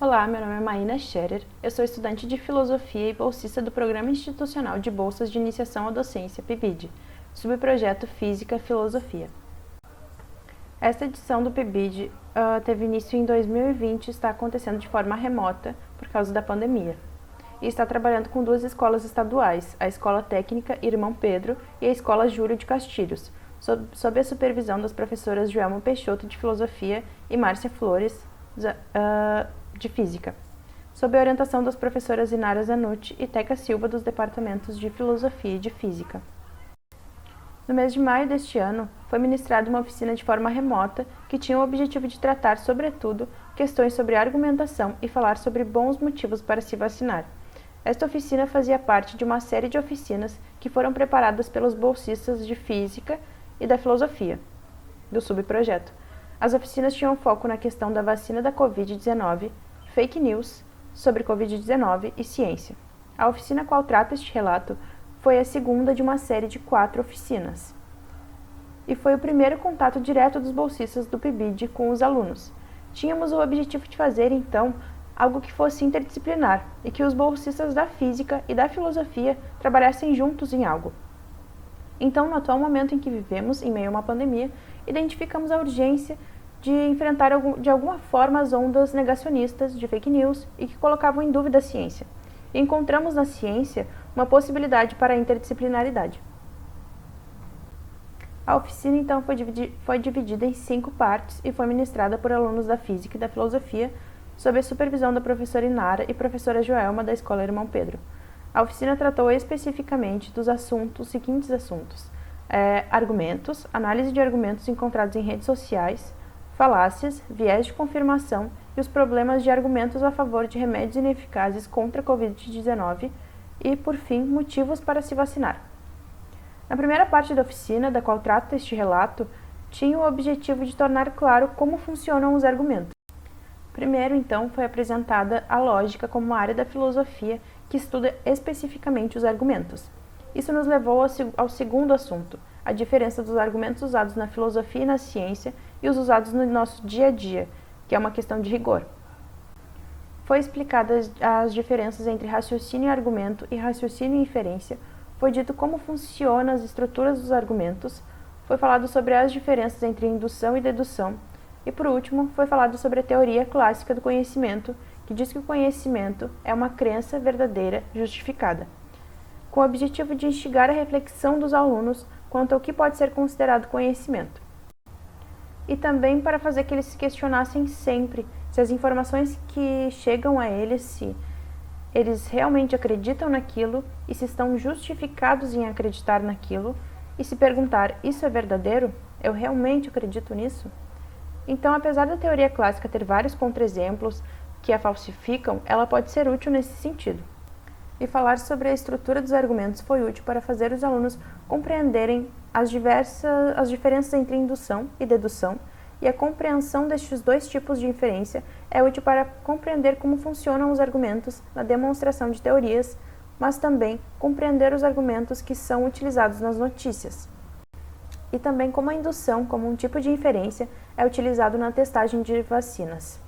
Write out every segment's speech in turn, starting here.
Olá, meu nome é Maína Scherer, eu sou estudante de Filosofia e bolsista do Programa Institucional de Bolsas de Iniciação à Docência, PIBID, subprojeto Física e Filosofia. Esta edição do PIBID teve início em 2020 e está acontecendo de forma remota por causa da pandemia. E está trabalhando com duas escolas estaduais, a Escola Técnica Irmão Pedro e a Escola Júlio de Castilhos, sob a supervisão das professoras Joelma Peixoto, de Filosofia, e Márcia Flores, de Física, sob a orientação das professoras Inara Zanucci e Teca Silva, dos departamentos de Filosofia e de Física. No mês de maio deste ano, foi ministrada uma oficina de forma remota que tinha o objetivo de tratar, sobretudo, questões sobre argumentação e falar sobre bons motivos para se vacinar. Esta oficina fazia parte de uma série de oficinas que foram preparadas pelos bolsistas de Física e da Filosofia, do subprojeto. As oficinas tinham foco na questão da vacina da Covid-19, fake news sobre Covid-19 e ciência. A oficina qual trata este relato foi a segunda de uma série de 4 oficinas. E foi o primeiro contato direto dos bolsistas do PIBID com os alunos. Tínhamos o objetivo de fazer, então, algo que fosse interdisciplinar e que os bolsistas da Física e da Filosofia trabalhassem juntos em algo. Então, no atual momento em que vivemos, em meio a uma pandemia, identificamos a urgência de enfrentar de alguma forma as ondas negacionistas de fake news e que colocavam em dúvida a ciência. E encontramos na ciência uma possibilidade para a interdisciplinaridade. A oficina, então, foi dividida em 5 partes e foi ministrada por alunos da Física e da Filosofia, sob a supervisão da professora Inara e professora Joelma, da Escola Irmão Pedro. A oficina tratou especificamente dos seguintes assuntos: argumentos, análise de argumentos encontrados em redes sociais, falácias, viés de confirmação e os problemas de argumentos a favor de remédios ineficazes contra a Covid-19 e, por fim, motivos para se vacinar. Na primeira parte da oficina, da qual trata este relato, tinha o objetivo de tornar claro como funcionam os argumentos. Primeiro, então, foi apresentada a lógica como uma área da filosofia que estuda especificamente os argumentos. Isso nos levou ao segundo assunto, a diferença dos argumentos usados na filosofia e na ciência e os usados no nosso dia a dia, que é uma questão de rigor. Foi explicadas as diferenças entre raciocínio e argumento e raciocínio e inferência, foi dito como funcionam as estruturas dos argumentos, foi falado sobre as diferenças entre indução e dedução, e por último, foi falado sobre a teoria clássica do conhecimento, que diz que o conhecimento é uma crença verdadeira justificada, com o objetivo de instigar a reflexão dos alunos quanto ao que pode ser considerado conhecimento. E também para fazer que eles se questionassem sempre se as informações que chegam a eles, se eles realmente acreditam naquilo e se estão justificados em acreditar naquilo, e se perguntar: isso é verdadeiro? Eu realmente acredito nisso? Então, apesar da teoria clássica ter vários contra-exemplos que a falsificam, ela pode ser útil nesse sentido. E falar sobre a estrutura dos argumentos foi útil para fazer os alunos compreenderem as diferenças entre indução e dedução, e a compreensão destes dois tipos de inferência é útil para compreender como funcionam os argumentos na demonstração de teorias, mas também compreender os argumentos que são utilizados nas notícias. E também como a indução, como um tipo de inferência, é utilizado na testagem de vacinas.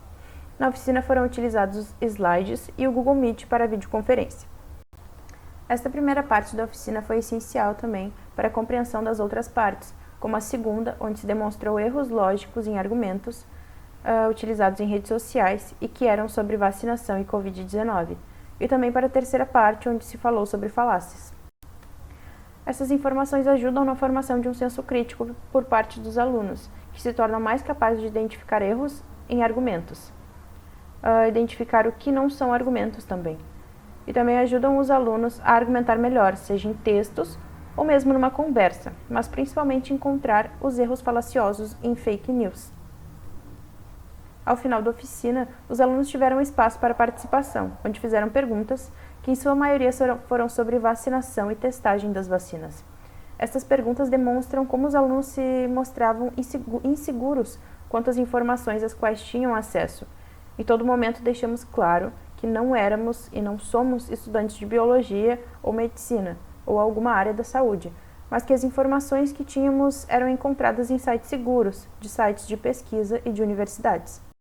Na oficina foram utilizados slides e o Google Meet para videoconferência. Esta primeira parte da oficina foi essencial também para a compreensão das outras partes, como a segunda, onde se demonstrou erros lógicos em argumentos utilizados em redes sociais e que eram sobre vacinação e Covid-19, e também para a terceira parte, onde se falou sobre falácias. Essas informações ajudam na formação de um senso crítico por parte dos alunos, que se tornam mais capazes de identificar erros em argumentos, identificar o que não são argumentos também. E também ajudam os alunos a argumentar melhor, seja em textos ou mesmo numa conversa, mas principalmente encontrar os erros falaciosos em fake news. Ao final da oficina, os alunos tiveram espaço para participação, onde fizeram perguntas que em sua maioria foram sobre vacinação e testagem das vacinas. Estas perguntas demonstram como os alunos se mostravam inseguros quanto às informações às quais tinham acesso. Em todo momento deixamos claro que não éramos e não somos estudantes de biologia ou medicina, ou alguma área da saúde, mas que as informações que tínhamos eram encontradas em sites seguros, de sites de pesquisa e de universidades.